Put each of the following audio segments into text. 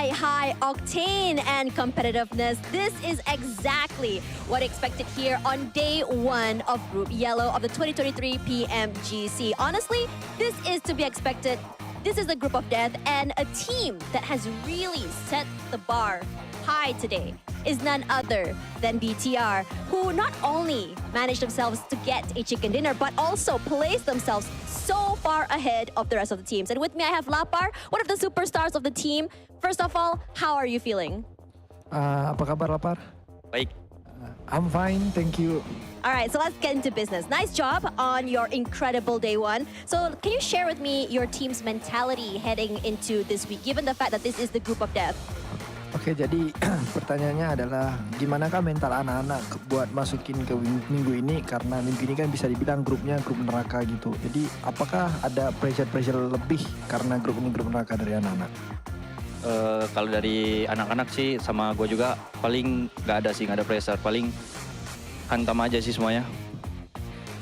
high octane and competitiveness. This is exactly what expected here on day one of Group Yellow of the 2023 PMGC. Honestly, this is to be expected. This is the group of death, and a team that has really set the bar high today is none other than BTR, who not only managed themselves to get a chicken dinner, but also placed themselves so far ahead of the rest of the teams. And with me, I have Lapar, one of the superstars of the team. First of all, how are you feeling? Apa kabar Lapar? Baik. I'm fine, thank you. All right, so let's get into business. Nice job on your incredible day one. So can you share with me your team's mentality heading into this week, given the fact that this is the group of death? Oke, jadi pertanyaannya adalah gimanakah mental anak-anak buat masukin ke minggu ini, karena minggu ini kan bisa dibilang grupnya grup neraka gitu. Jadi apakah ada pressure lebih karena grup ini grup neraka dari anak-anak? Kalau dari anak-anak sih sama gue juga paling nggak ada pressure, paling hantam aja sih semuanya.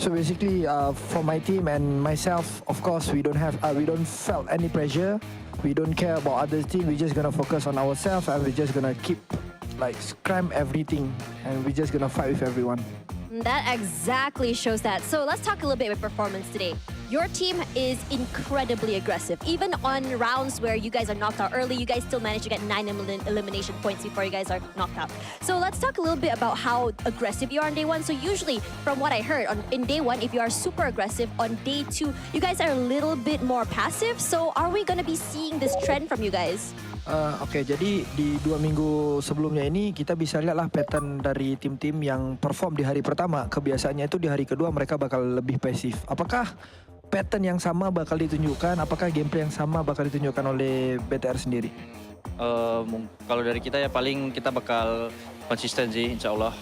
So basically, for my team and myself, of course, we don't felt any pressure. We don't care about other team. We're just gonna focus on ourselves, and we're just gonna keep cram everything, and we're just gonna fight with everyone. That exactly shows that. So let's talk a little bit about performance today. Your team is incredibly aggressive. Even on rounds where you guys are knocked out early, you guys still manage to get 9 elimination points before you guys are knocked out. So let's talk a little bit about how aggressive you are on day one. So usually, from what I heard, in day one, if you are super aggressive, on day two, you guys are a little bit more passive. So are we gonna be seeing this trend from you guys? Oke, jadi di 2 minggu sebelumnya ini kita bisa lihatlah pattern dari tim-tim yang perform di hari pertama. Kebiasaannya itu di hari kedua mereka bakal lebih pasif. Apakah pattern yang sama bakal ditunjukkan? Apakah gameplay yang sama bakal ditunjukkan oleh BTR sendiri? Kalau dari kita ya paling kita bakal konsisten sih, insya Allah.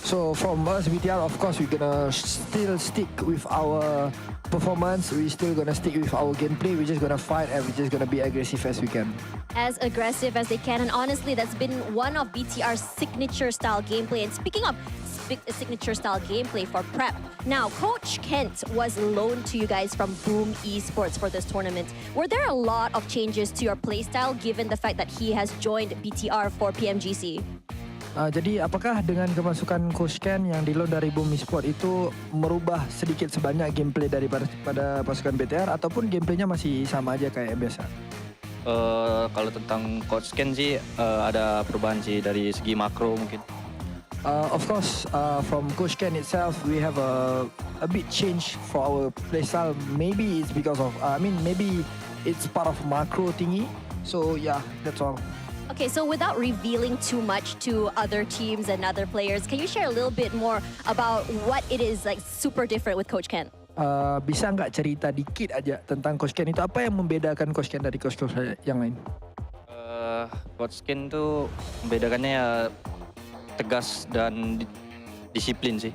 So from us BTR, of course we're gonna still stick with our performance. We're still gonna stick with our gameplay. We're just gonna fight and we're just gonna be aggressive as we can. As aggressive as they can, and honestly, that's been one of BTR's signature style gameplay. And speaking of signature style gameplay for prep, now Coach Kent was loaned to you guys from Boom Esports for this tournament. Were there a lot of changes to your playstyle given the fact that he has joined BTR for PMGC? Jadi apakah dengan kemasukan Coach Ken yang di-loan dari Boom Esports itu merubah sedikit sebanyak gameplay daripada pasukan BTR, ataupun gameplaynya masih sama aja kayak biasa? Kalau tentang Coach Ken sih ada perubahan sih dari segi makro mungkin. Of course, from Coach Ken itself, we have a bit change for our playstyle. Maybe it's because of, maybe it's part of macro thingy. So yeah, that's all. Okay, so without revealing too much to other teams and other players, can you share a little bit more about what it is super different with Coach Ken? Bisa nggak cerita dikit aja tentang Coach Ken itu? Apa yang membedakan Coach Ken dari coach yang lain? Coach Ken tuh membedakannya ya tegas dan disiplin sih.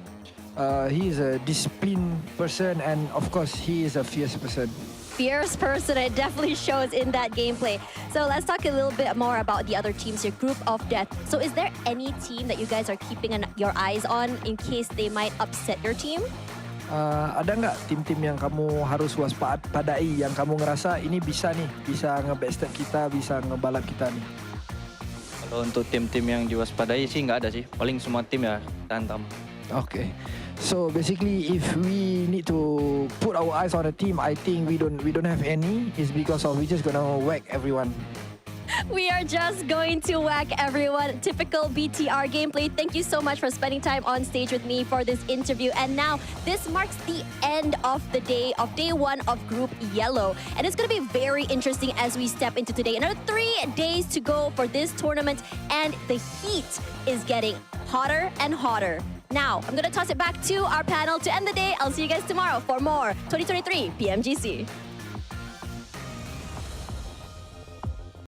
He is a disciplined person, and of course he is a fierce person. Fierce person, it definitely shows in that gameplay. So let's talk a little bit more about the other teams, your group of death. So is there any team that you guys are keeping your eyes on in case they might upset your team? Ada nggak tim-tim yang kamu harus waspadai, yang kamu ngerasa ini bisa nge-backstab kita, bisa ngebalap kita nih? Kalau untuk tim-tim yang diwaspadai sih nggak ada sih. Paling semua tim ya hantam. Okay. So basically, if we need to put our eyes on a team, I think we don't have any. It's because of we just gonna whack everyone. We are just going to whack everyone. Typical BTR gameplay. Thank you so much for spending time on stage with me for this interview. And now, this marks the end of the day one of Group Yellow. And it's going to be very interesting as we step into today. Another 3 days to go for this tournament. And the heat is getting hotter and hotter. Now, I'm going to toss it back to our panel to end the day. I'll see you guys tomorrow for more 2023 PMGC.